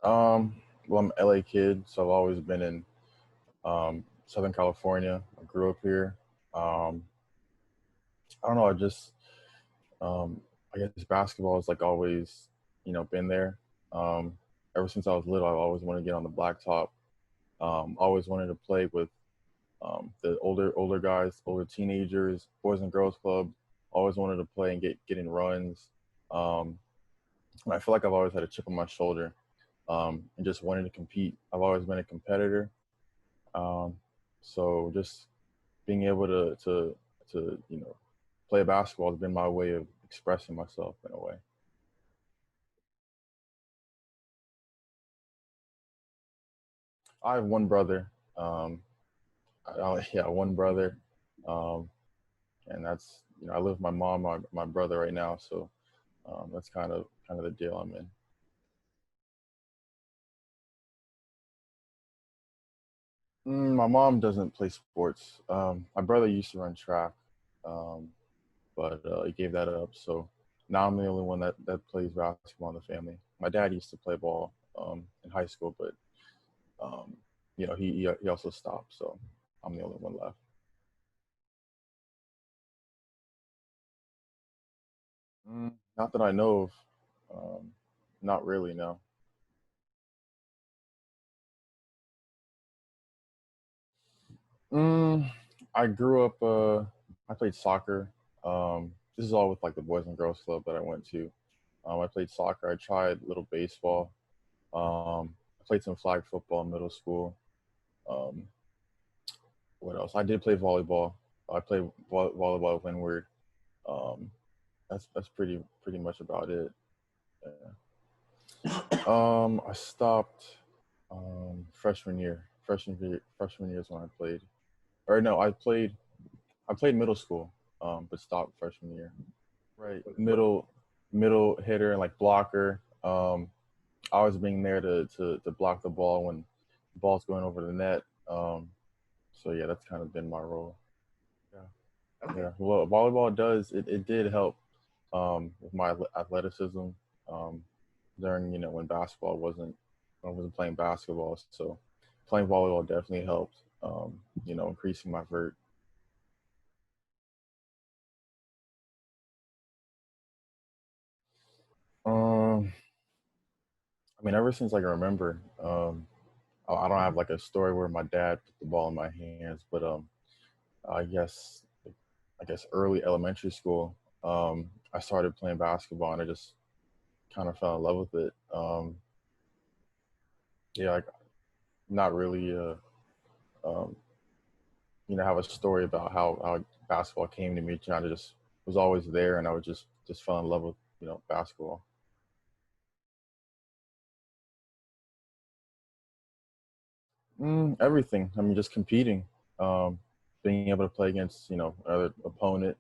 Well, I'm an LA kid, so I've always been in Southern California. I grew up here. Um, I don't know. Um, I guess basketball has like always, been there. Um, Ever since I was little, I've always wanted to get on the blacktop. Always wanted to play with the older guys, older teenagers, boys and girls club. Always wanted to play and get in runs. Um, and I feel like I've always had a chip on my shoulder and just wanted to compete. I've always been a competitor. Um, so just being able to play basketball has been my way of expressing myself in a way. I have one brother. Yeah, one brother, um, and that's I live with my mom, my brother right now. So that's kind of the deal I'm in. My mom doesn't play sports. My brother used to run track, um, but he gave that up. So now I'm the only one that plays basketball in the family. My dad used to play ball in high school, but um, he also stopped. So I'm the only one left. Not that I know of. Not really, no. Mm, I grew up. I played soccer. This is all with like the Boys and Girls Club that I went to. I played soccer. I tried little baseball. I played some flag football in middle school. Um, what else? I did play volleyball. I played volleyball with Windward. Um, that's pretty much about it. Yeah. I stopped freshman year. Freshman year is when I played. Or no, I played middle school, but stopped freshman year. Right, middle hitter and like blocker. Always being there to block the ball when the ball's going over the net. So yeah, that's kind of been my role. Yeah, yeah. Well, volleyball it did help with my athleticism during when basketball wasn't I wasn't playing basketball. So playing volleyball definitely helped. Increasing my vert. Um, I mean, ever since I can remember, I don't have like a story where my dad put the ball in my hands, but I guess I guess early elementary school, I started playing basketball and I just kind of fell in love with it. Yeah, not really, um, have a story about how basketball came to me. Kind of just was always there, and I would just fell in love with basketball. Everything. I mean, just competing, being able to play against another opponent,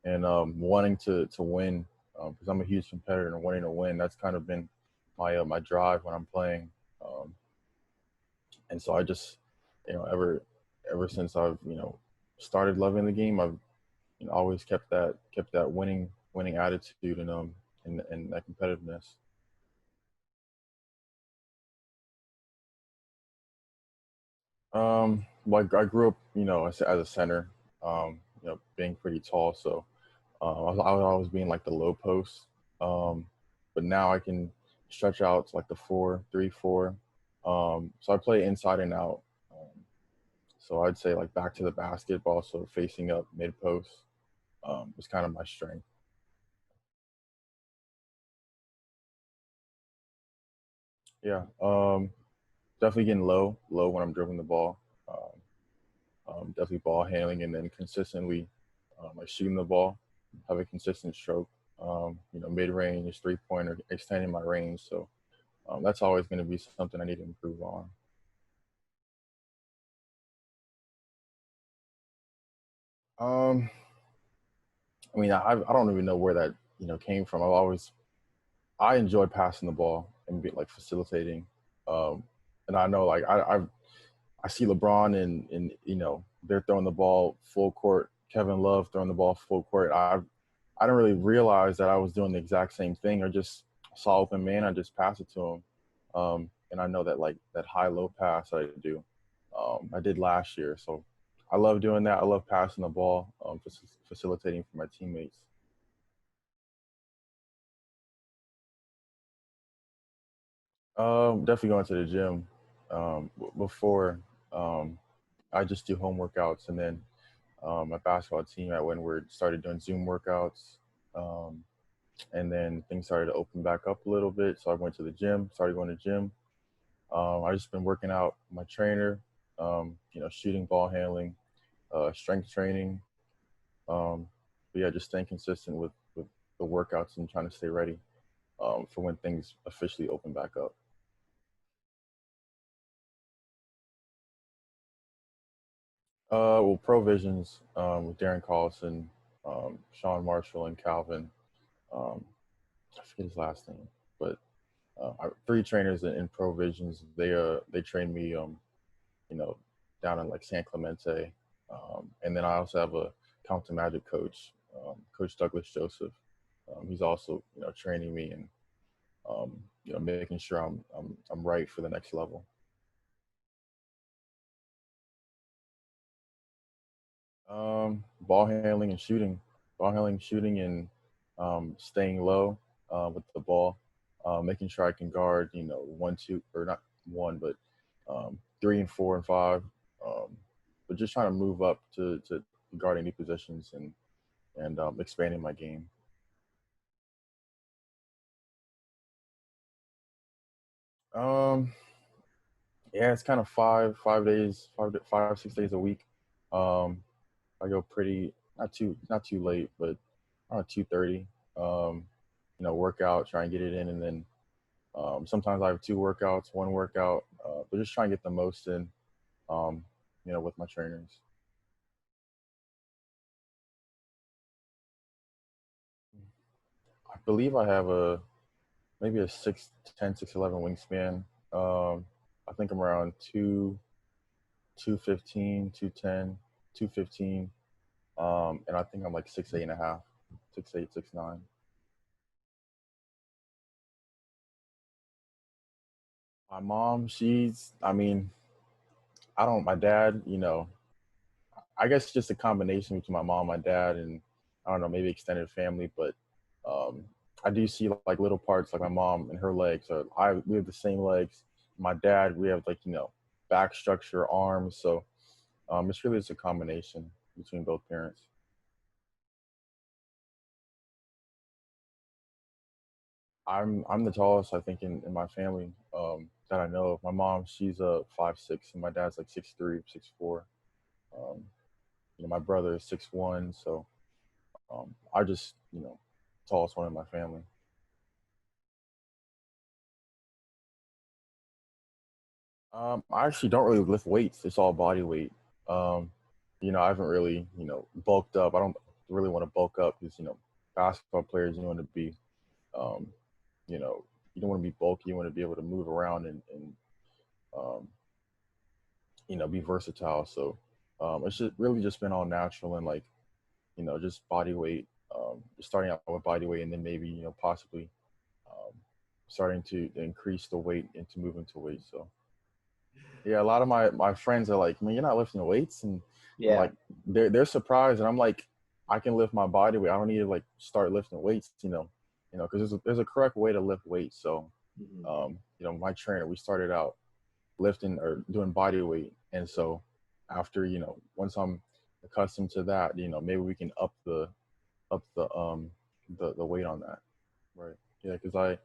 and wanting to win because I'm a huge competitor and wanting to win. That's kind of been my drive when I'm playing, um, and so I just ever since I've started loving the game, I've always kept that winning attitude and that competitiveness. Like I grew up as a center, being pretty tall, so I was always being like the low post. Um, but now I can stretch out to like the 4-3-4. So I play inside and out. So I'd say like back to the basket, but also facing up mid post was kind of my strength. Yeah, definitely getting low when I'm dribbling the ball. Definitely ball handling, and then consistently like shooting the ball, have a consistent stroke. Mid range, 3 pointer, extending my range. So that's always going to be something I need to improve on. Um, I mean, I don't even know where that came from. I enjoy passing the ball and be like facilitating, um, and I know like I see LeBron and they're throwing the ball full court. Kevin Love throwing the ball full court. I didn't really realize that I was doing the exact same thing, or just saw open man. I just pass it to him. and I know that like that high low pass that I do, I did last year. So I love doing that. I love passing the ball, facilitating for my teammates. Definitely going to the gym. Before, um, I just do home workouts, and then my basketball team at Windward started doing Zoom workouts. Um, and then things started to open back up a little bit. So I went to the gym, started going to the gym. I just been working out with my trainer, shooting, ball handling, strength training. Um, but yeah, just staying consistent with the workouts and trying to stay ready for when things officially open back up. Well, Provisions with Darren Collison, Sean Marshall, and Calvin. Um, I forget his last name, but three trainers in Provisions. They trained me, you know, down in like San Clemente, and then I also have a Count Magic coach, Coach Douglas Joseph. He's also training me and making sure I'm right for the next level. Ball handling and shooting, ball handling, shooting, and staying low with the ball, making sure I can guard, one, two, or not one, but three and four and five. Um, but just trying to move up to guarding new positions and expanding my game. Um, yeah, it's kind of 5 days, 5, 6 days a week. Um, I go pretty not too late, but around 2:30. Um, work out, try and get it in, and then sometimes I have two workouts, one workout, but just try and get the most in. Um, with my trainers. I believe I have a maybe a 6'10", 6'11" wingspan. I think I'm around 215, 210, 215. And I think I'm like 6'8" and a half, 6'8", 6'9". My mom, I mean, I don't, my dad, I guess just a combination between my mom, my dad, and I don't know, maybe extended family. But um, I do see like little parts, like my mom and her legs. Or we have the same legs. My dad, we have like back structure, arms. So it's really just a combination between both parents. I'm the tallest, I think, in my family that I know of. My mom, she's 5'6", and my dad's like 6'3", 6'4". Um, my brother is 6'1", so I just tallest one in my family. I actually don't really lift weights. It's all body weight. Um, I haven't really bulked up. I don't really want to bulk up because basketball players, you want to be um, you know you don't want to be bulky. You want to be able to move around and um, be versatile. So it's just really just been all natural and like just body weight. Just starting out with body weight and then maybe possibly um, starting to increase the weight and to move into weight. So yeah, a lot of my friends are like, man, you're not lifting weights, and Yeah. like they're surprised, and I'm like, I can lift my body weight. I don't need to like start lifting weights, because there's a correct way to lift weights. So, Mhm. my trainer, we started out lifting or doing body weight, and so after once I'm accustomed to that, maybe we can up the weight on that, right? Yeah, because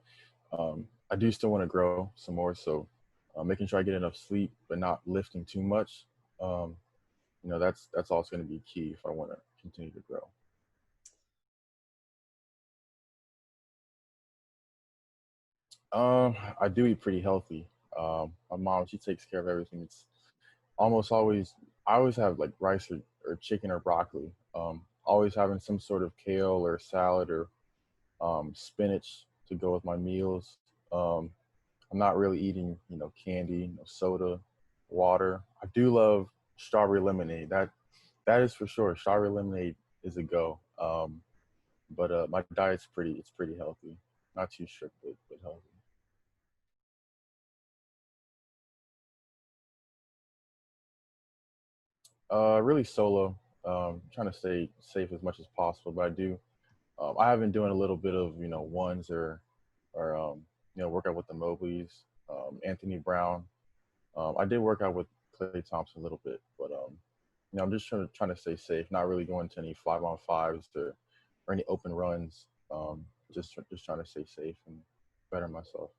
I do still want to grow some more, so making sure I get enough sleep, but not lifting too much. Um, that's also going to be key if I want to continue to grow. I do eat pretty healthy. My mom, she takes care of everything. It's almost always I always have like rice or chicken or broccoli. Always having some sort of kale or salad or spinach to go with my meals. Um, I'm not really eating, candy, soda, water. I do love strawberry lemonade. That is for sure. Strawberry lemonade is a go. But my diet's pretty. It's pretty healthy. Not too strict, but healthy. Really solo. Trying to stay safe as much as possible, but I do. I have been doing a little bit of ones or work out with the Mobleys, Anthony Brown. I did work out with Clay Thompson a little bit, but I'm just trying to stay safe, not really going to any 5-on-5s or any open runs. Just trying to stay safe and better myself.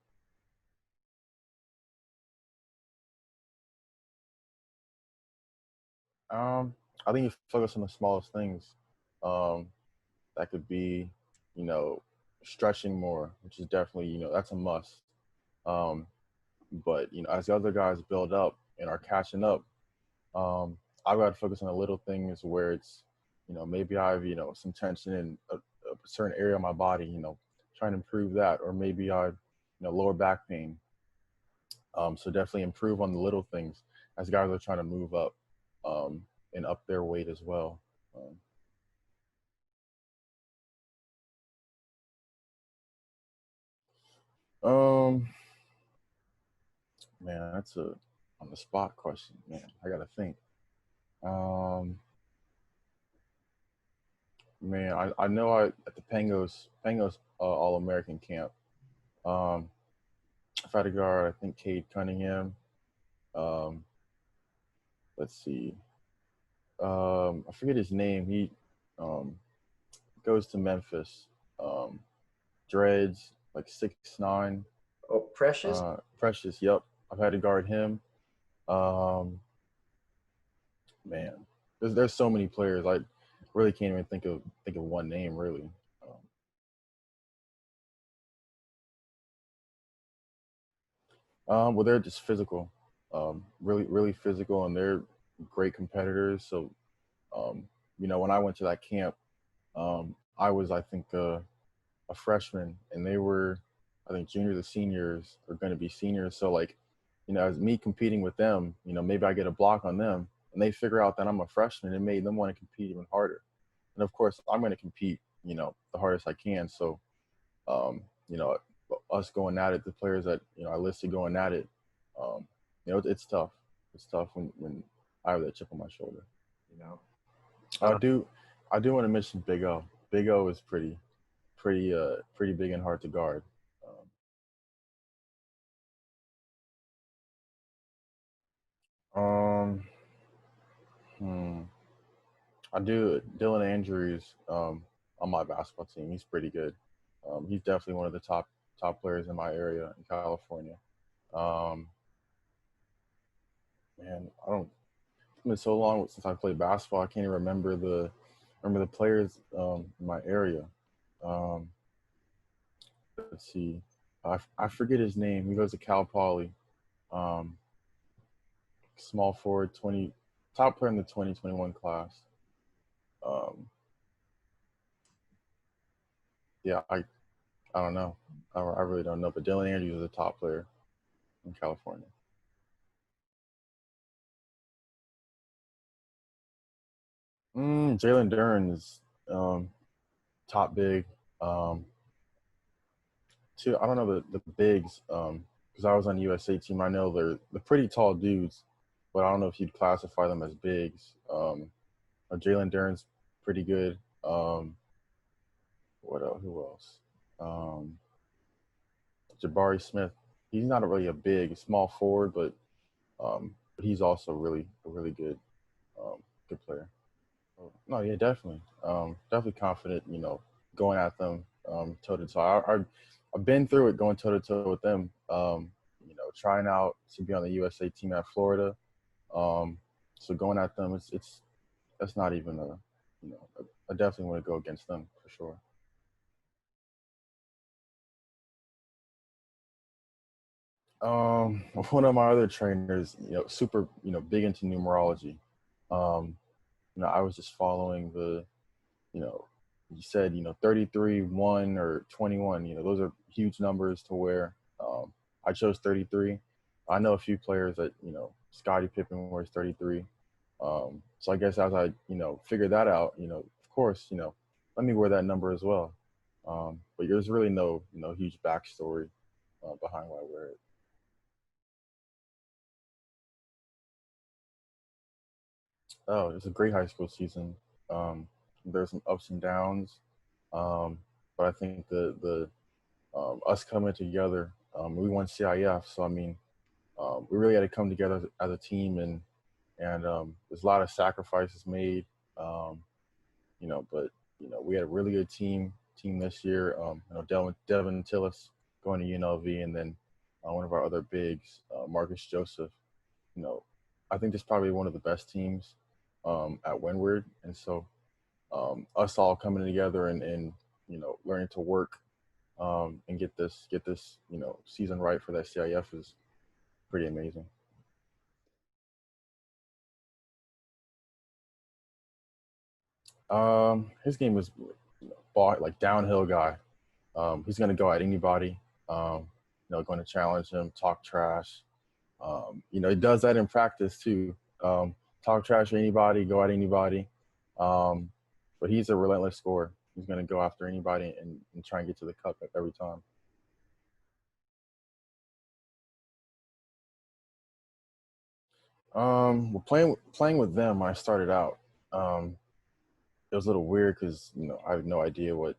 Um, I think you focus on the smallest things. Um, that could be, you know, stretching more, which is definitely, that's a must. Um, but as the other guys build up and are catching up, I've got to focus on the little things where it's, maybe I have, some tension in a certain area of my body, trying to improve that, or maybe I, lower back pain. So definitely improve on the little things as guys are trying to move up um, and up their weight as well. Um, man, that's a on the spot question. Man, I gotta think. Um, man, I know I at the Pangos All American camp. Um, I tried to guard. I think Cade Cunningham. Um, let's see. I forget his name. He um, goes to Memphis. Um, dreads like 6'9". Oh, Precious. Precious. Yep, I've had to guard him. Um, man, there's so many players. I really can't even think of one name really. Well, they're just physical, really physical, and they're great competitors. So, um, when I went to that camp, I was, I think, a freshman, and they were, I think, juniors or seniors are going to be seniors. So, like, as me competing with them, maybe I get a block on them, and they figure out that I'm a freshman. It made them want to compete even harder. And of course, I'm going to compete, the hardest I can. So, um, you know, us going at it, the players that I listed going at it, um, it's tough. It's tough when I have that chip on my shoulder. You know. I Uh, do, I do want to mention Big O. Big O is pretty big and hard to guard. Um, hmm, I do Dylan Andrews on my basketball team. He's pretty good. He's definitely one of the top players in my area in California. Um, man, I don't It's been so long since I played basketball. I can't even remember the players in my area. Um, let's see. I forget his name. He goes to Cal Poly. Um, small forward, 20 top player in the 2021 class. Um, yeah, I don't know. I really don't know. But Dylan Andrews is a top player in California. Jalen Duren is top big. Um, I don't know the bigs because I was on the USA team. I know they're pretty tall dudes, but I don't know if you'd classify them as bigs. Jalen Duren's pretty good. What else? Who else? Um, Jabari Smith. He's not really a big, small forward, but he's also a really good good player. No, yeah, definitely. Definitely confident, going at them toe to toe. I've been through it going toe to toe with them. Trying out to be on the USA team at Florida. Um, so going at them, it's that's not even I definitely want to go against them for sure. One of my other trainers, super, big into numerology. Um, I was just following you know, you said, 33, 1 or 21, those are huge numbers to where I chose 33. I know a few players that, Scottie Pippen wears 33. So I guess as I, figured that out, of course, let me wear that number as well. But there's really no, huge backstory behind why I wear it. Oh, it's a great high school season. Um, there's some ups and downs, um, but I think the us coming together, we won CIF, so I mean, we really had to come together as a team, and there's a lot of sacrifices made, um, but we had a really good team this year. Devin Tillis going to UNLV, and then one of our other bigs, Marcus Joseph. You know, I think this is probably one of the best teams at Windward, and so us all coming together and learning to work and get this season right for that CIF is pretty amazing. His game is ball like downhill guy. He's gonna go at anybody. Going to challenge him, talk trash. He does that in practice too. Talk trash to anybody, go at anybody. Um, but he's a relentless scorer. He's gonna go after anybody and try and get to the cup every time. Well, playing with them when I started out, um, it was a little weird because I have no idea what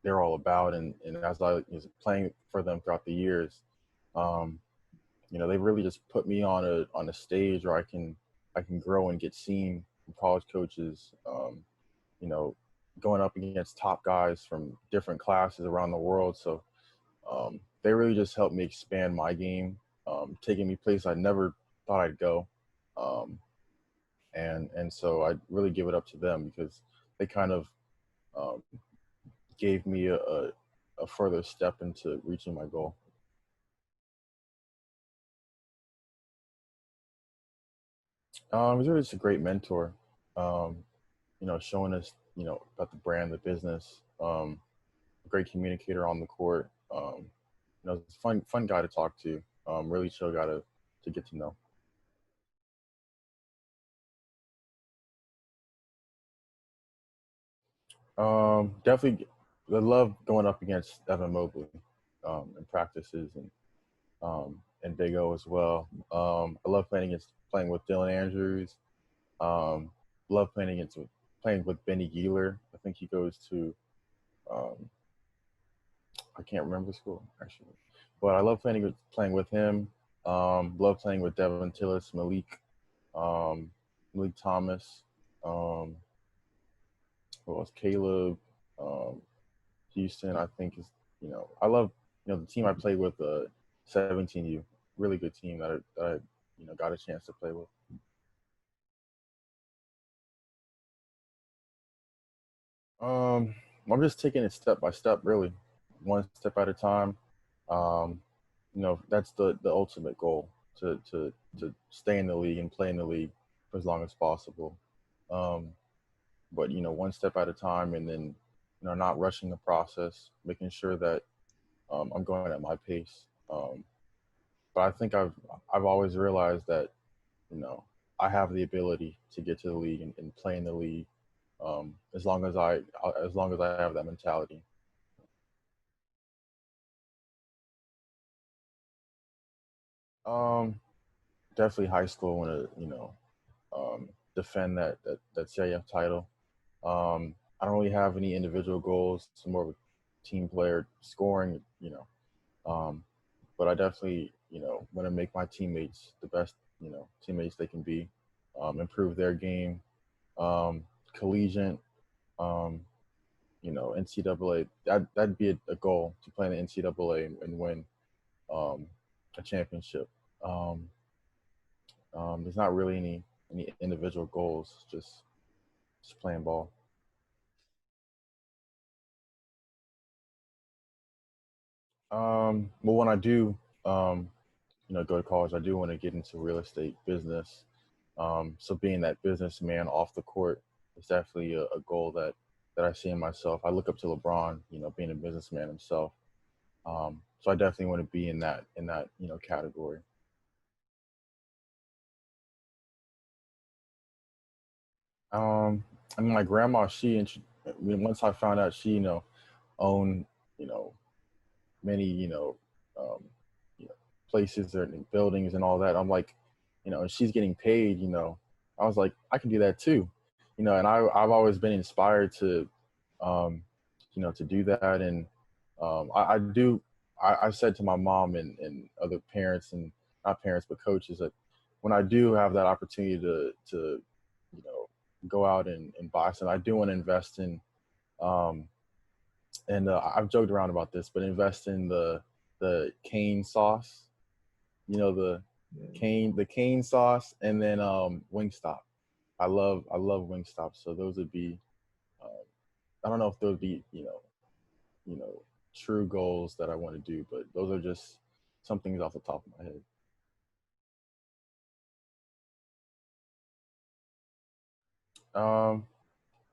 they're all about, and as I was playing for them throughout the years, um, they really just put me on a stage where I can grow and get seen from college coaches. You know, Going up against top guys from different classes around the world. So they really just helped me expand my game, taking me places I never thought I'd go. Um, and so I really give it up to them because they kind of um, gave me a further step into reaching my goal. He's really just a great mentor. Um, Showing us, about the brand, the business. A great communicator on the court. It's a fun guy to talk to. Really chill guy to get to know. Definitely, I love going up against Evan Mobley in practices and Big O as well. I love playing with Dylan Andrews. Um, love playing with Benny Geeler. I think he goes to um, I can't remember the school actually, but I love playing with him. Love playing with Devin Tillis, um, Malik Thomas, um, who else? Caleb, um, Houston. I think is I love the team I played with, 17U, really good team that I got a chance to play with. Um, I'm just taking it step by step, really, one step at a time. Um, that's the ultimate goal to stay in the league and play in the league for as long as possible. Um, but one step at a time, and then not rushing the process, making sure that I'm going at my pace. But I think I've always realized that you know I have the ability to get to the league and play in the league, as long as I have that mentality. Um, Definitely high school when defend that CIF title. I don't really have any individual goals. It's more of a team player scoring, Um, but I definitely, want to make my teammates the best, teammates they can be, improve their game, collegiate, um, NCAA. That'd be a goal to play in the NCAA and win um, a championship. Um, there's not really any individual goals, just playing ball. Well, when I do, go to college, I do want to get into real estate business. So being that businessman off the court is definitely a goal that I see in myself. I look up to LeBron, being a businessman himself. So I definitely want to be in that category. Um, I mean, my grandma, I mean, once I found out she, owned, you know, many, um, you know, places and buildings and all that. I'm like, and she's getting paid, I was like, I can do that too, and I've always been inspired to, um, to do that. And I do, I said to my mom and other parents, and not parents, but coaches, that when I do have that opportunity to go out and buy some, I do want to invest in, um, and I've joked around about this, but invest in the cane sauce, the Yeah. the cane sauce, and then Wingstop. I love Wingstop, so those would be. Um, I don't know if those would be you know true goals that I want to do, but those are just some things off the top of my head. Um,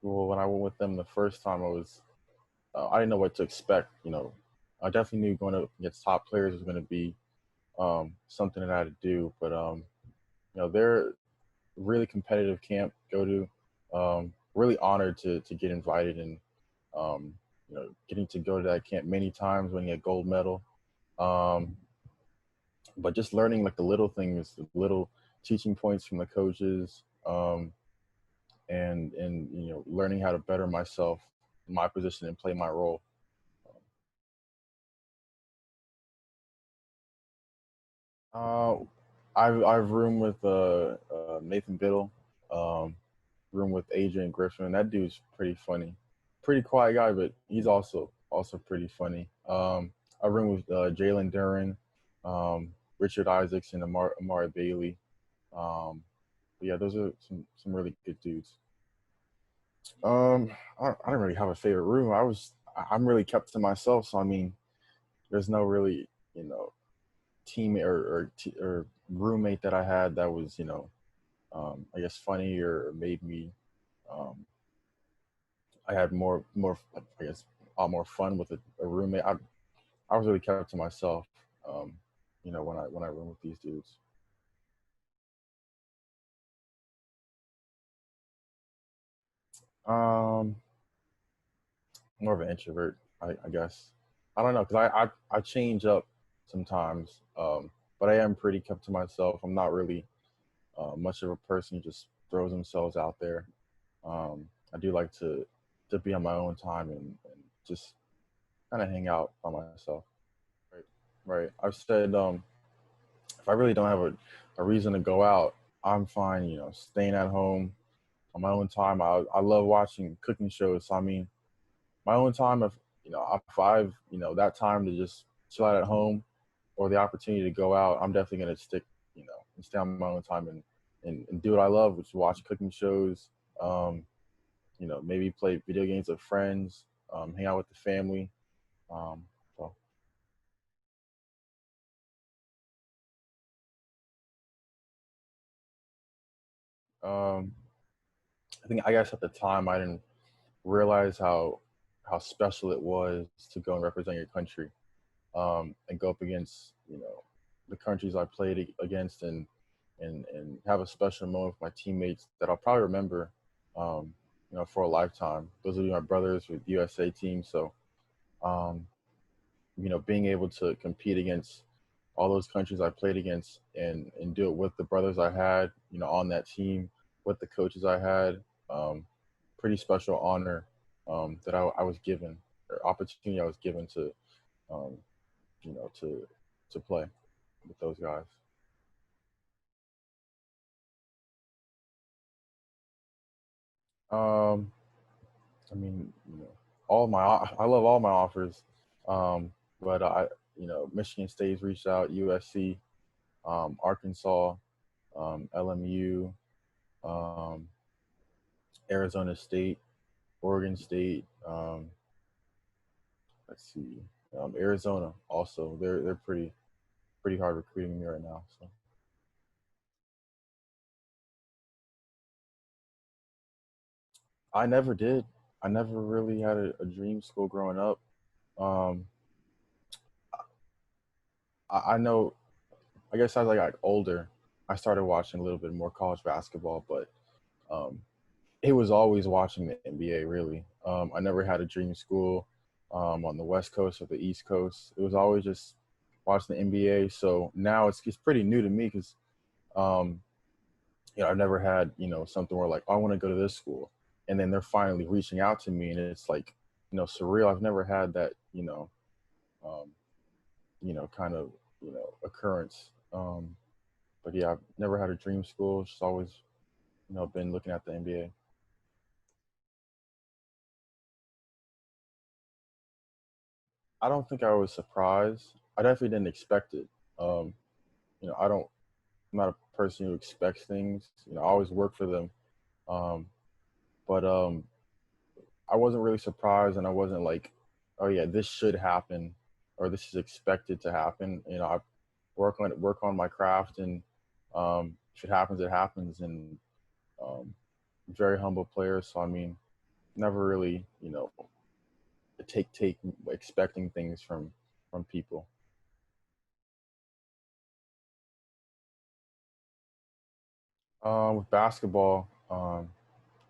well, when I went with them the first time, I didn't know what to expect. I definitely knew going up against top players was going to be something that I had to do, but they're really competitive camp go to. Really honored to get invited, and getting to go to that camp many times, winning a gold medal. Um, but just learning like the little things, the little teaching points from the coaches, and learning how to better myself, in my position, and play my role. Uh, I've roomed with Nathan Biddle, um, room with Adrian Griffin. That dude's pretty funny, pretty quiet guy, but he's also pretty funny. I room with Jalen Duran, Richard Isaacs, and Amari Bailey. Um, but yeah, those are some really good dudes. I don't really have a favorite room. I'm really kept to myself, so I mean, there's no really teammate or roommate that I had that was I guess funny or made me um, I had more I guess a lot more fun with a roommate. I was really kept to myself, um, when I room with these dudes. Um, More of an introvert, I guess. I don't know, because I change up sometimes, but I am pretty kept to myself. I'm not really much of a person who just throws themselves out there. I do like to be on my own time and just kind of hang out by myself. Right, right. I've said if I really don't have a reason to go out, I'm fine. Staying at home on my own time. I love watching cooking shows. So I mean, my own time. If I've that time to just chill out at home, or the opportunity to go out, I'm definitely gonna stick. And stay on my own time and do what I love, which is watch cooking shows. Um, maybe play video games with friends, hang out with the family. Um, so um, I think, I guess, at the time I didn't realize how special it was to go and represent your country, and go up against the countries I played against, and have a special moment with my teammates that I'll probably remember, for a lifetime. Those are my brothers with USA team. So um, being able to compete against all those countries I played against, and do it with the brothers I had, on that team, with the coaches I had. Um, Pretty special honor, that I was given, or opportunity I was given to, um, to play with those guys. Um, I mean, I love all my offers, um, but Michigan State's reached out, USC, Arkansas, LMU, um, Arizona State, Oregon State. Let's see, Arizona also. They're pretty hard recruiting me right now. So I never did. I never really had a dream school growing up. Um, I know. I guess as I got older, I started watching a little bit more college basketball, but um, it was always watching the NBA. Really, I never had a dream school on the West Coast or the East Coast. It was always just watching the NBA. So now it's pretty new to me because um, I've never had, something where like, oh, I want to go to this school. And then they're finally reaching out to me and it's like, surreal. I've never had that, um, kind of, occurrence. But yeah, I've never had a dream school. Just always, been looking at the NBA. I don't think I was surprised. I definitely didn't expect it. Um, I don't, I'm not a person who expects things. I always work for them. Um, but I wasn't really surprised, and I wasn't like, oh yeah, this should happen, or this is expected to happen. I work on my craft, and if it happens, it happens. And very humble player, so I mean, never really, take expecting things from people. With basketball,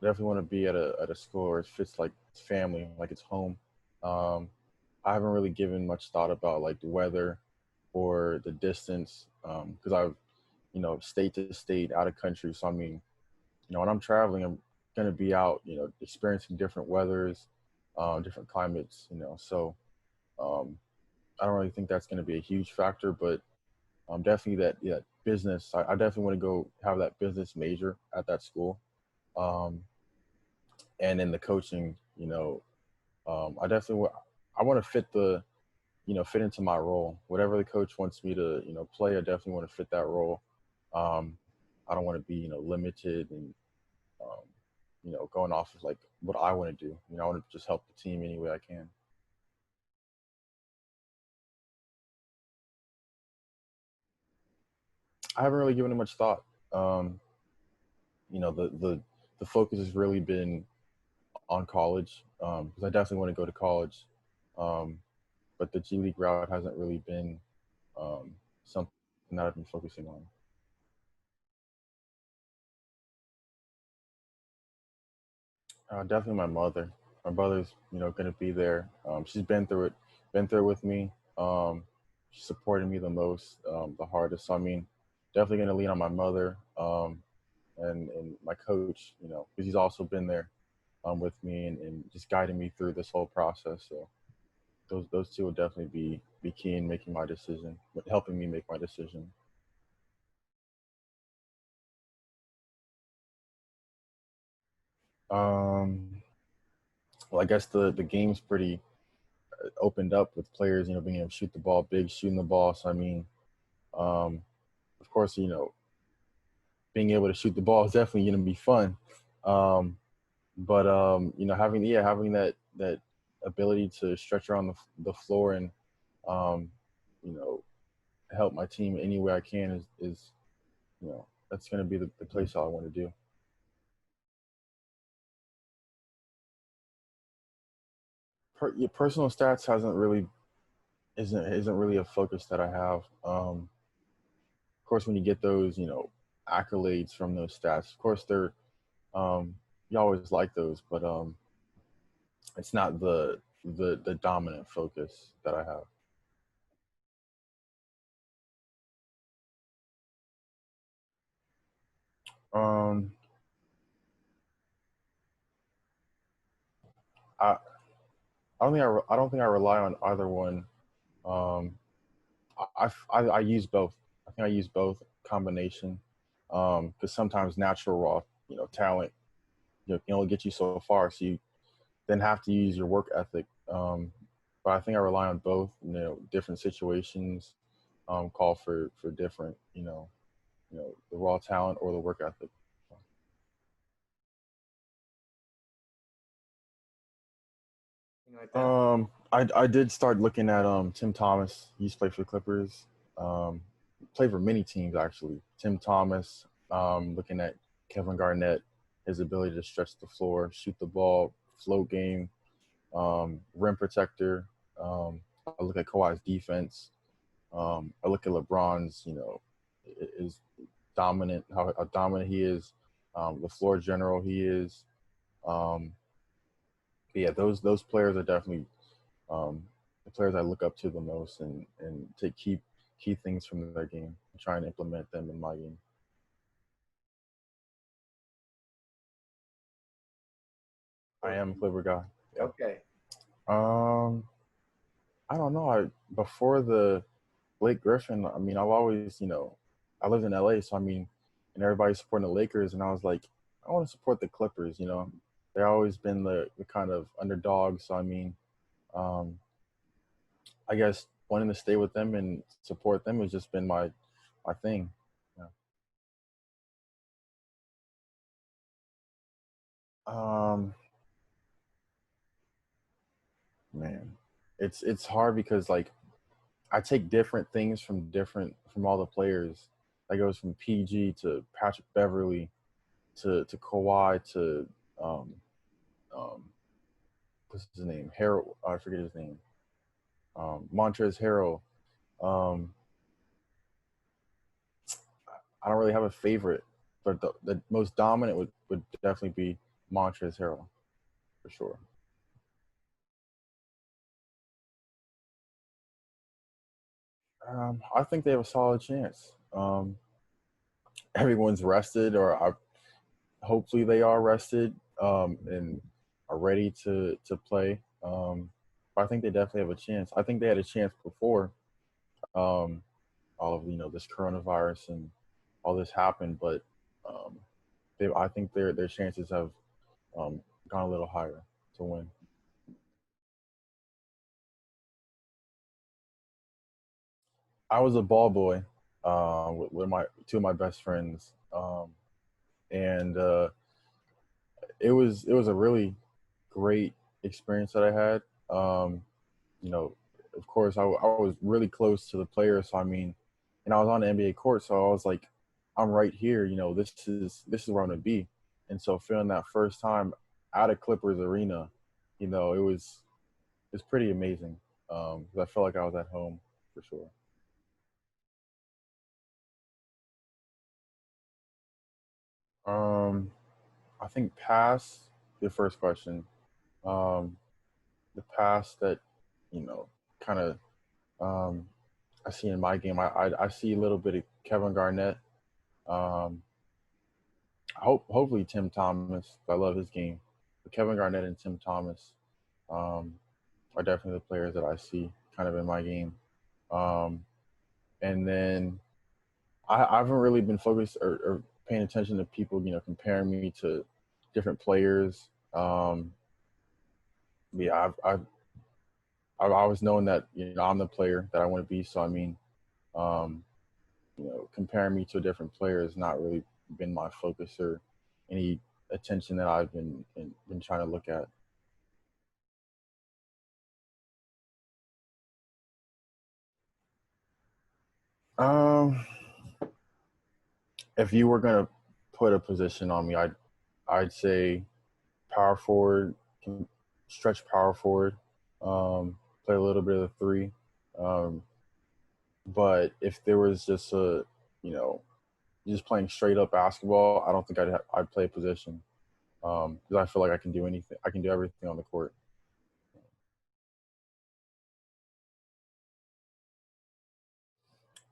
definitely want to be at a school where it fits like it's family, like it's home. Um, I haven't really given much thought about like the weather or the distance because I've state to state, out of country. So I mean, when I'm traveling, I'm gonna be out, experiencing different weathers, different climates. So um, I don't really think that's gonna be a huge factor, but definitely that yeah business. I definitely want to go have that business major at that school. Um, and in the coaching, I definitely I want to fit into my role. Whatever the coach wants me to, play, I definitely want to fit that role. Um, I don't want to be, limited and, um, going off of like what I want to do. I want to just help the team any way I can. I haven't really given it much thought. Um, the focus has really been on college because I definitely want to go to college. Um, but the G League route hasn't really been um, something that I've been focusing on. Definitely my mother. My mother's, going to be there. She's been through it with me. She supported me the most, the hardest. So I mean, definitely going to lean on my mother and my coach, because he's also been there with me and just guiding me through this whole process. So those two will definitely be key in making my decision, helping me make my decision. Um, well, I guess the game's pretty opened up with players, being able to shoot the ball big, shooting the ball. So I mean, um, of course, being able to shoot the ball is definitely going to be fun. Um, but having that ability to stretch around the floor and um, you know help my team any way I can is that's going to be the place I want to do. Your personal stats hasn't really isn't really a focus that I have. Of course, when you get those accolades from those stats, of course they're um, you always like those, but it's not the dominant focus that I have. Um, I I don't think I rely on either one. Um, I use both. I think I use both combination because sometimes natural raw talent can only get you so far, so you then have to use your work ethic. But I think I rely on both. Different situations call for different the raw talent or the work ethic. Something like that. I did start looking at Tim Thomas. He used to play for the Clippers. Um, played for many teams actually. Tim Thomas. Looking at Kevin Garnett, his ability to stretch the floor, shoot the ball, float game, rim protector. I look at Kawhi's defense. I look at LeBron's, is dominant, how dominant he is, the floor general he is. Um, but yeah, those players are definitely um, the players I look up to the most and take key things from their game and try and implement them in my game. I Or am a Clipper guy. Yeah. okay. Um, I don't know. Before the Blake Griffin, I mean, I've always, I lived in LA, so I mean, and everybody's supporting the Lakers, and I was like, I want to support the Clippers. They've always been the kind of underdog. So I mean, um, I guess wanting to stay with them and support them has just been my thing. Yeah. Um, man, it's hard because like I take different things from all the players. That goes from PG to Patrick Beverly to Kawhi to um um what's his name? Harold, I forget his name. Montrezl Harrell. Um, I don't really have a favorite, but the most dominant would definitely be Montrezl Harrell for sure. I think they have a solid chance. Everyone's rested, or hopefully they are rested and are ready to play. But I think they definitely have a chance. I think they had a chance before um, all of this coronavirus and all this happened, but um, I think their chances have um, gone a little higher to win. I was a ball boy with my two of my best friends, and it was a really great experience that I had. You know, of course, I was really close to the players. So I mean, and I was on the NBA court, so I was like, I'm right here. This is where I'm gonna be. And so feeling that first time at a Clippers arena, it's pretty amazing. 'Cause I felt like I was at home for sure. Um, I think pass the first question. Um, the pass that you know kind of um, I see in my game. I see a little bit of Kevin Garnett. Um, hopefully Tim Thomas. I love his game. But Kevin Garnett and Tim Thomas um, are definitely the players that I see kind of in my game. Um, and then I haven't really been focused or paying attention to people, comparing me to different players. Yeah, I've always known that I'm the player that I want to be. So I mean, um, comparing me to a different player has not really been my focus or any attention that I've been trying to look at. Um, if you were gonna put a position on me, I'd say power forward, can stretch power forward, play a little bit of the three. Um, but if there was just you know, just playing straight up basketball, I don't think I'd play a position because I feel like I can do anything. I can do everything on the court.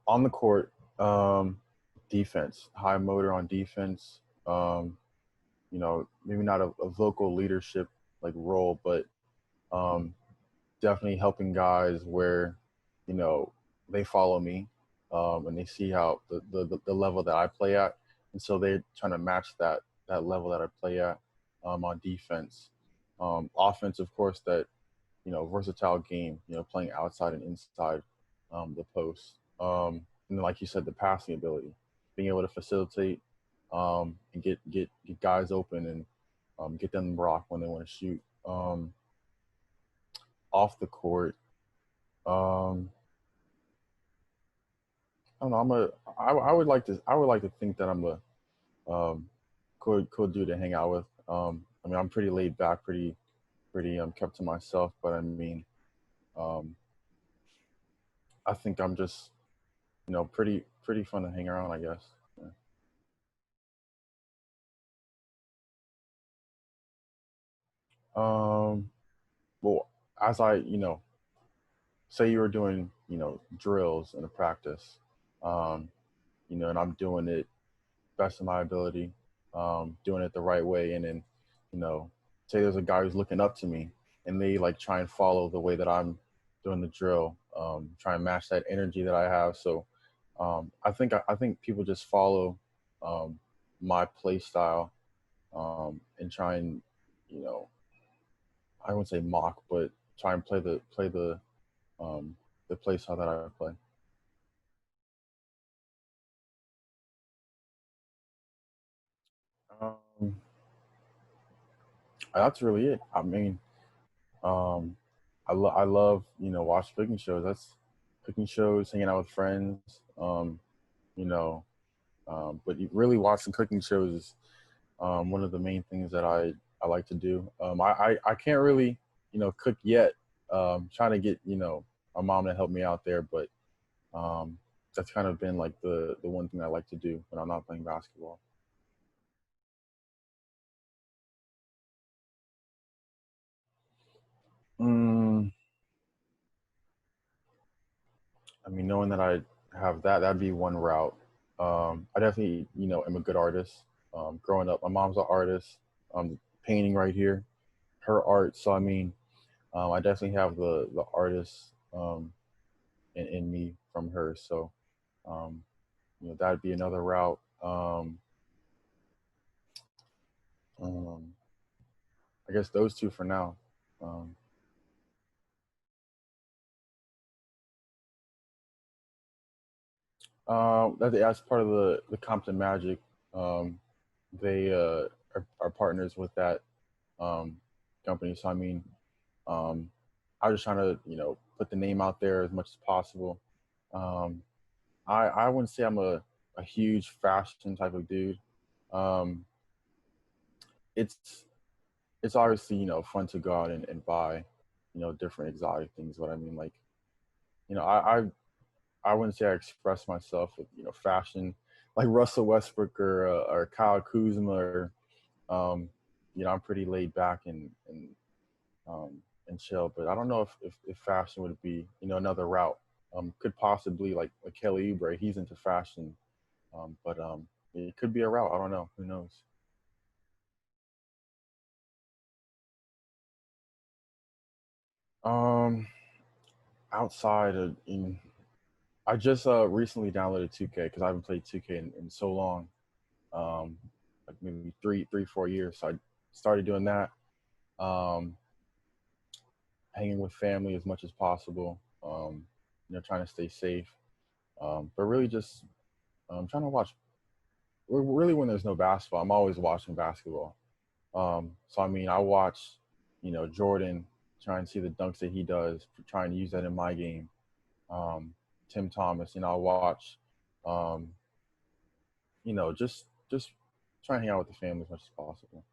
On the court, defense, high motor on defense. Maybe not a vocal leadership like role, but um, definitely helping guys where you know they follow me and they see how the level that I play at, and so they're trying to match that level that I play at on defense. Offense, of course, that versatile game, playing outside and inside the post. And then, like you said, the passing ability, being able to facilitate and get guys open and get them the rock when they want to shoot. Off the court, um, I don't know. I would like to think that I'm a cool dude to hang out with. I mean, I'm pretty laid back, pretty kept to myself. But I mean, um, I think I'm just pretty fun to hang around, I guess. Yeah. Um, well, as I say you were doing drills in a practice, um, and I'm doing it best of my ability, doing it the right way, and then you know say there's a guy who's looking up to me, and they like try and follow the way that I'm doing the drill, try and match that energy that I have. So I think people just follow um, my play style, and try and, you know, I wouldn't say mock, but try and um, the play style that I play. Um, that's really it. I mean, um, I love, you know, watch cooking shows. That's cooking shows, hanging out with friends. You know, but really watching cooking shows is one of the main things that I like to do. I can't really, you know, cook yet. Trying to get, you know, my mom to help me out there, but um, that's kind of been like the one thing I like to do when I'm not playing basketball. Mm, I mean, knowing that I have that, that'd be one route. I definitely, you know, am a good artist. Growing up, my mom's an artist. Painting right here, her art. So I mean, I definitely have the artist in me from her. So um, you know, that'd be another route. Um, I guess those two for now. Um, that's part of the Compton Magic. Um, they are partners with that um, company. So I mean, um, I was just trying to, you know, put the name out there as much as possible. Um, I wouldn't say I'm a huge fashion type of dude. Um, it's it's obviously, you know, fun to go out and buy, you know, different exotic things. But I mean, like, you know, I wouldn't say I express myself with, you know, fashion like Russell Westbrook or Kyle Kuzma or you know, I'm pretty laid back um, and chill. But I don't know if fashion would be, you know, another route. Could possibly like Kelly Oubre, he's into fashion, but it could be a route. I don't know. Who knows? Um, outside of I just recently downloaded 2K because I haven't played 2K in so long, like maybe 4 years. So I started doing that, um, hanging with family as much as possible. You know, trying to stay safe, but really just trying to watch. Really, when there's no basketball, I'm always watching basketball. So I mean, I watch, you know, Jordan, try and see the dunks that he does, try and use that in my game. Um, Tim Thomas, you know, I watch. Um, you know, just try and hang out with the family as much as possible.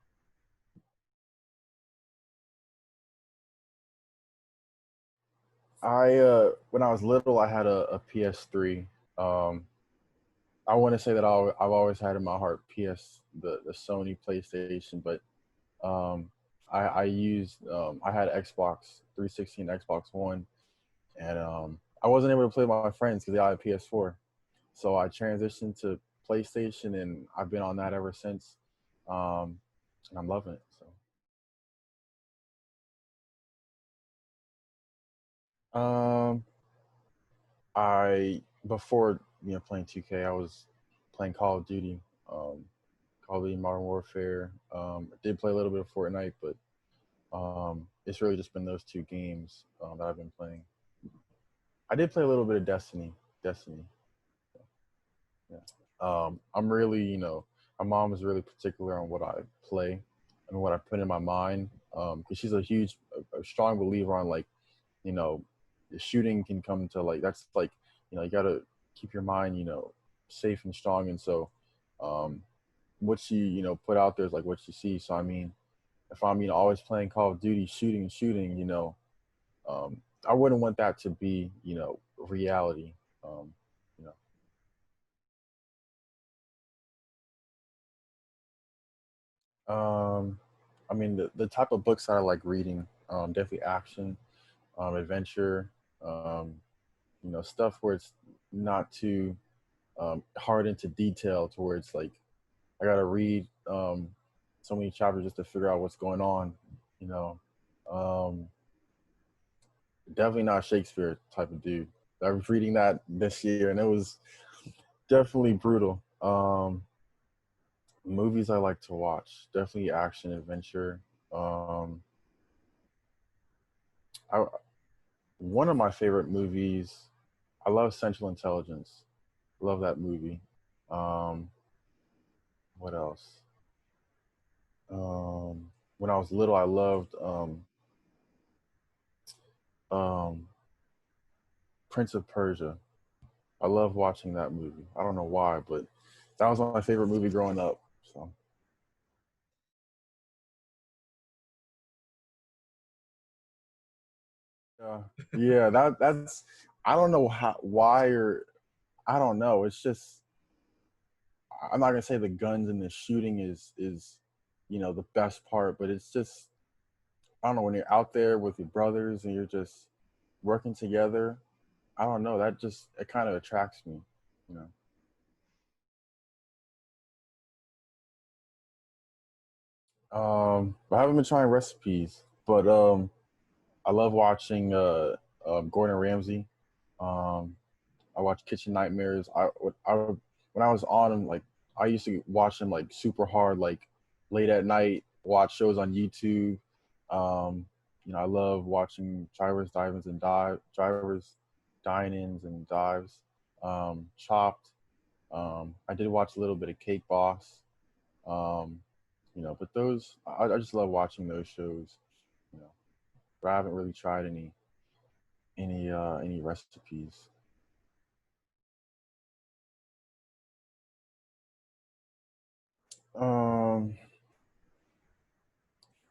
I when I was little, I had a PS3. Um, I want to say that I've always had in my heart the Sony PlayStation, but I used I had Xbox 360 and Xbox One, and I wasn't able to play with my friends because they all had PS4. So I transitioned to PlayStation, and I've been on that ever since, and I'm loving it. So I before, you know, playing 2K, I was playing Call of Duty, um, Call of Duty Modern Warfare. I did play a little bit of Fortnite, but it's really just been those two games that I've been playing. I did play a little bit of Destiny. Destiny, yeah. I'm really, you know, my mom is really particular on what I play and what I put in my mind, because she's a strong believer on like, you know, the shooting can come to like that's like, you know, you gotta keep your mind, you know, safe and strong. And so, um, what she, you know, put out there is like what she sees. So I mean, if I'm, you know, always playing Call of Duty, shooting and shooting, you know, I wouldn't want that to be, you know, reality. Um, you know, I mean, the type of books that I like reading, definitely action, adventure, um, you know, stuff where it's not too hard into detail to where it's like I gotta read so many chapters just to figure out what's going on. You know, um, definitely not Shakespeare type of dude. I was reading that this year, and it was definitely brutal. Movies I like to watch, definitely action adventure. Um, I, one of my favorite movies. I love Central Intelligence. Love that movie. Um, what else? When I was little, I loved um, Prince of Persia. I love watching that movie. I don't know why, but that was my favorite movie growing up. So yeah, yeah. That's I don't know why or I don't know. It's just I'm not gonna say the guns and the shooting is the best part, but it's just I don't know when you're out there with your brothers and you're just working together. I don't know. That just it kind of attracts me. You know. I haven't been trying recipes, but I love watching Gordon Ramsay. Um, I watch Kitchen Nightmares. When I was on him, like I used to watch him like super hard, like late at night. Watch shows on YouTube. Um, I love watching drivers, dine-ins and dives. Chopped. I did watch a little bit of Cake Boss. Um, but those I just love watching those shows. You know, but I haven't really tried any recipes. Um,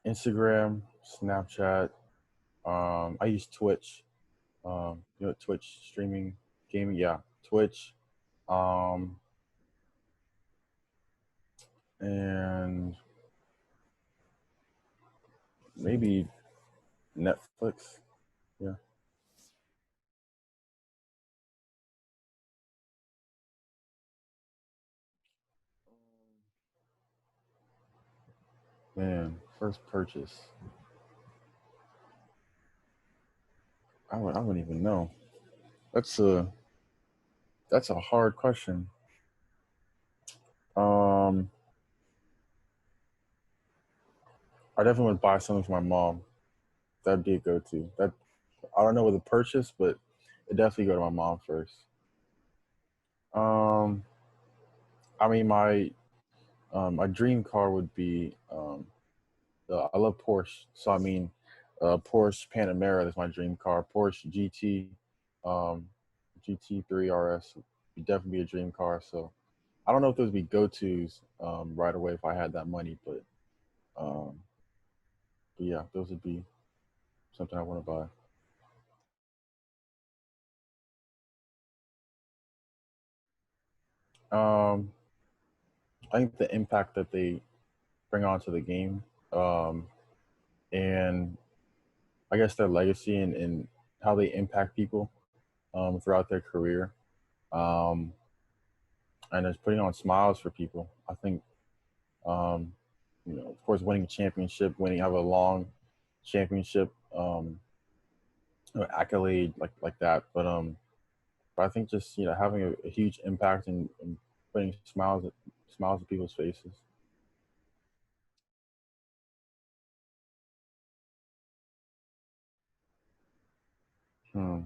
Instagram, Snapchat. I use Twitch. Twitch streaming gaming. Yeah, Twitch. Um, and maybe Netflix. Yeah. Man, first purchase. I wouldn't even know. That's a that's a hard question. Um, I definitely would buy something for my mom. That'd be a go-to. That I don't know with a purchase, but it definitely go to my mom first. Um, I mean, my dream car would be I love Porsche, so I mean, Porsche Panamera is my dream car. Porsche GT, um, GT3 RS would definitely be a dream car. So I don't know if those would be go-tos right away if I had that money, um, but yeah, those would be something I want to buy. I think the impact that they bring onto the game, um, and I guess their legacy and how they impact people throughout their career, um, and it's putting on smiles for people. I think, um, of course, winning a championship, have a long championship accolade like that, but I think just having a huge impact and putting smiles at people's faces. Hmm.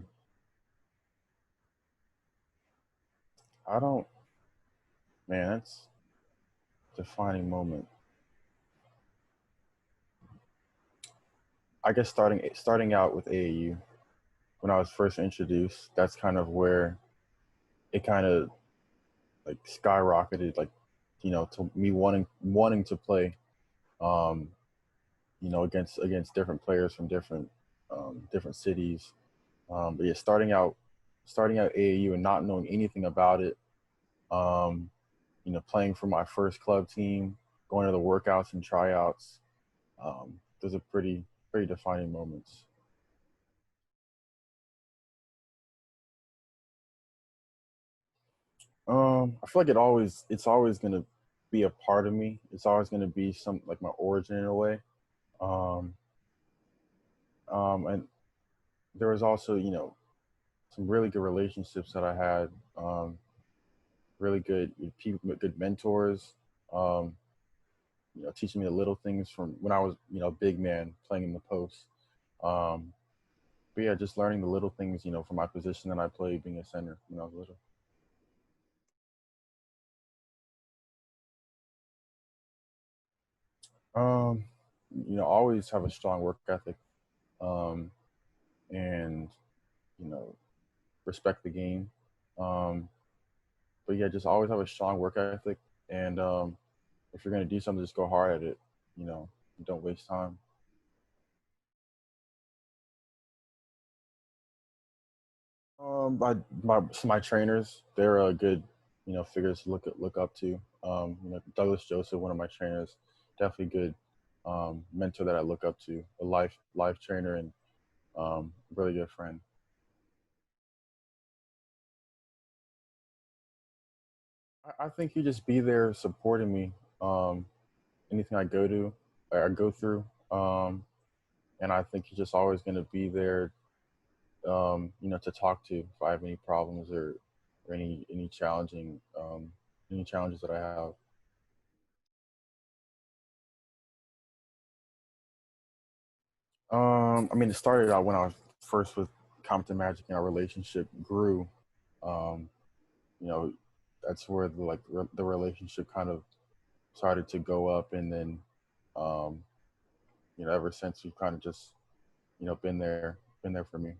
I don't, man. That's a defining moment. I guess starting out with AAU when I was first introduced, that's kind of where it kind of like skyrocketed, like to me wanting to play, um, against different players from different cities. But yeah, starting out AAU and not knowing anything about it, um, playing for my first club team, going to the workouts and tryouts. Those are pretty defining moments. I feel like it's always gonna be a part of me. It's always gonna be some like my origin in a way. Um, And there was also, some really good relationships that I had, really good people, good mentors, um, teaching me the little things from when I was, a big man playing in the post. Um, but yeah, just learning the little things, from my position that I played being a center when I was little. Um, always have a strong work ethic, um, and, you know, respect the game. Um, but yeah, just always have a strong work ethic. And if you're going to do something, just go hard at it, you know, don't waste time. My trainers, they're a good, figures to look up to. Douglas Joseph, one of my trainers, definitely good mentor that I look up to. A life trainer and really good friend. I think you just be there supporting me. Anything I go to, or I go through, and I think he's just always going to be there, to talk to if I have any problems or any challenging any challenges that I have. I mean, it started out when I was first with Compton Magic, and our relationship grew. Um, you know, that's where the relationship kind of started to go up, and then, um, ever since we've kind of just, been there for me.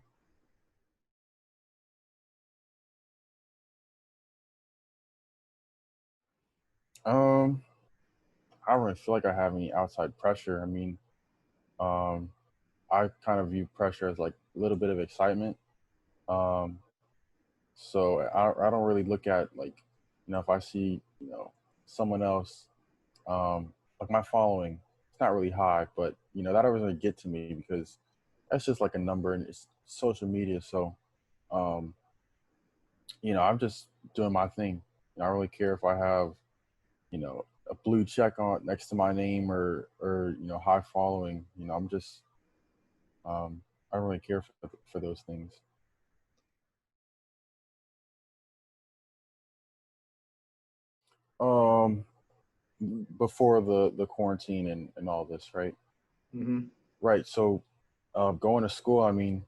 Um, I don't really feel like I have any outside pressure. I mean, um, I kind of view pressure as like a little bit of excitement. Um, so I don't really look at like, if I see, someone else, like my following, it's not really high, but that doesn't really get to me because that's just like a number and it's social media. So, um, I'm just doing my thing. I don't really care if I have, a blue check on next to my name or high following. I'm just I don't really care for those things. Um, before the quarantine and all this, right? Mm-hmm. Right. So, going to school, I mean,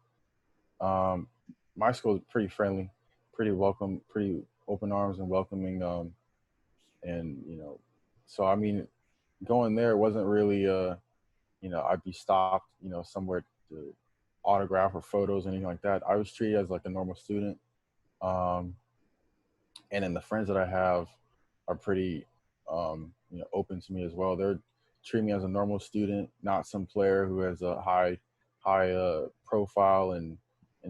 um, my school is pretty friendly, pretty welcome, pretty open arms and welcoming. And so I mean, going there wasn't really, I'd be stopped, somewhere to autograph or photos, anything like that. I was treated as like a normal student. Um, and then the friends that I have are pretty, open to me as well. They're treating me as a normal student, not some player who has a high profile and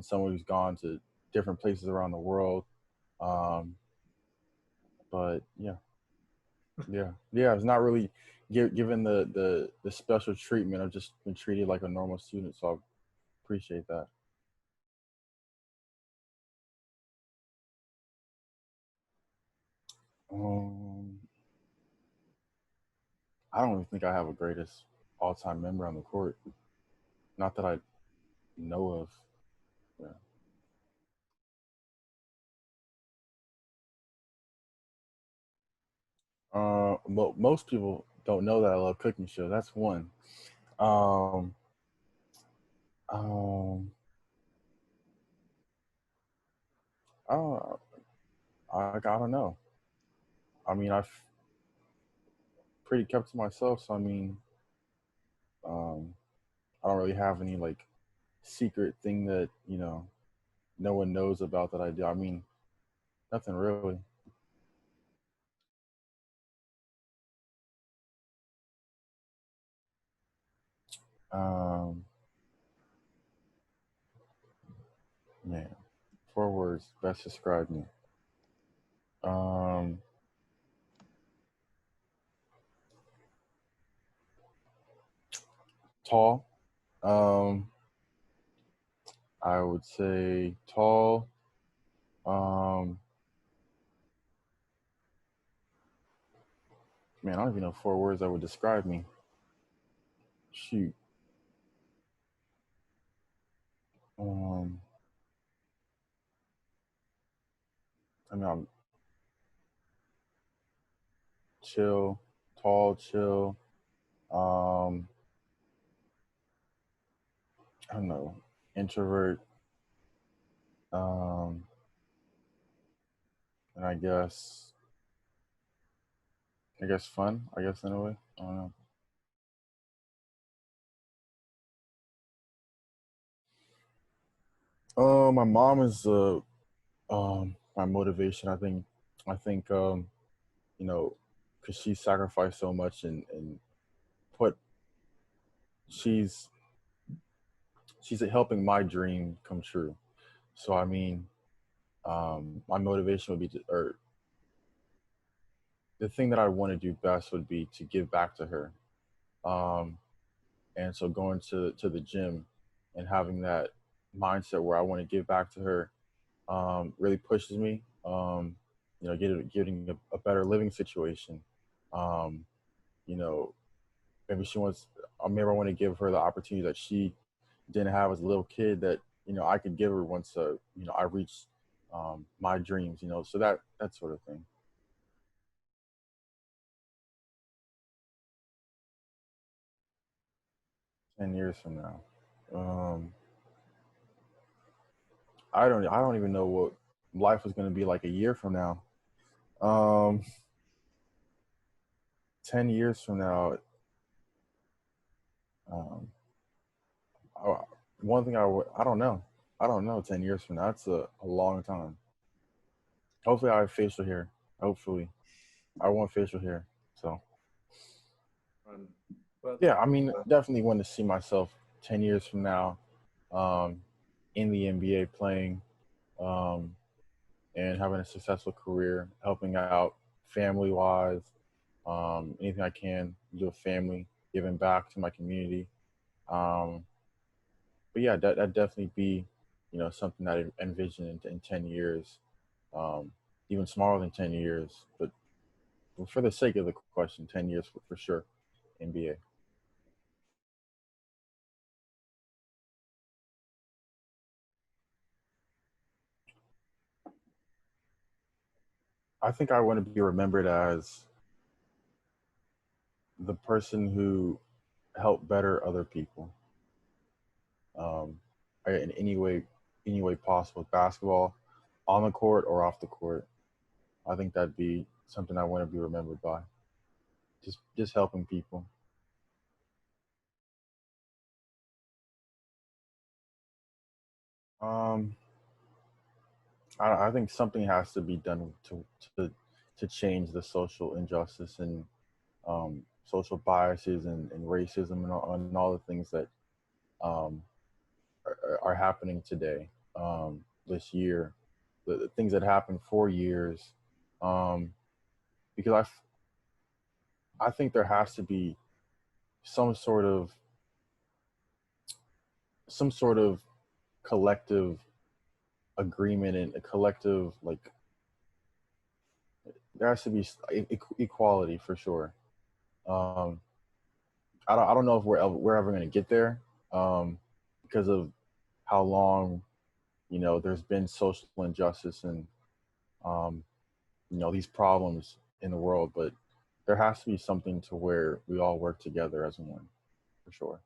someone who's gone to different places around the world. Um, but yeah, it's not really given the special treatment. I've just been treated like a normal student, so I appreciate that. Um, I don't even think I have a greatest all-time member on the court. Not that I know of. Yeah. Well, most people don't know that I love cooking shows. That's one. Um, um, I don't, I don't know. I mean, I've pretty kept to myself, so I mean, um, I don't really have any like secret thing that no one knows about that I do. I mean, nothing really. Um, man, 4 words best describe me. Um, Tall. Um, I would say tall. Um, man, I don't even know 4 words that would describe me. Shoot. Um, I mean, I'm chill, tall, chill. Um, I don't know, introvert. Um, and I guess fun. I guess in a way. I don't know. My mom is my motivation. I think you know, because she sacrificed so much and put she's she's helping my dream come true. So I mean, my motivation would be or the thing that I want to do best would be to give back to her. Um, and so going to the gym and having that mindset where I want to give back to her really pushes me. Getting a better living situation. Um, you know, maybe she wants. Maybe I want to give her the opportunity that she didn't have as a little kid that I could give her once I reach my dreams. So that sort of thing. 10 years from now, um, I don't even know what life is going to be like a year from now. Um, 10 years from now, um, I, one thing I don't know. I don't know. 10 years from now, that's a long time. Hopefully, I have facial hair. Hopefully, I want facial hair. So Um, well, yeah, I mean, definitely want to see myself 10 years from now, um, in the NBA playing, um, and having a successful career, helping out family wise, anything I can do with family, giving back to my community. Um, but yeah, that definitely be, something that I envision in 10 years, um, even smaller than 10 years. But for the sake of the question, 10 years for sure, NBA. I think I want to be remembered as the person who helped better other people, um, in any way possible, basketball, on the court or off the court. I think that'd be something I want to be remembered by. Just helping people. Um, I think something has to be done to to change the social injustice and social biases and racism and all the things that um, are happening today, this year, the things that happened for years, um, because I think there has to be some sort of some sort of collective agreement and a collective like there has to be equality for sure. Um, I don't know if we're ever going to get there, because of how long there's been social injustice and um, these problems in the world, but there has to be something to where we all work together as one, for sure.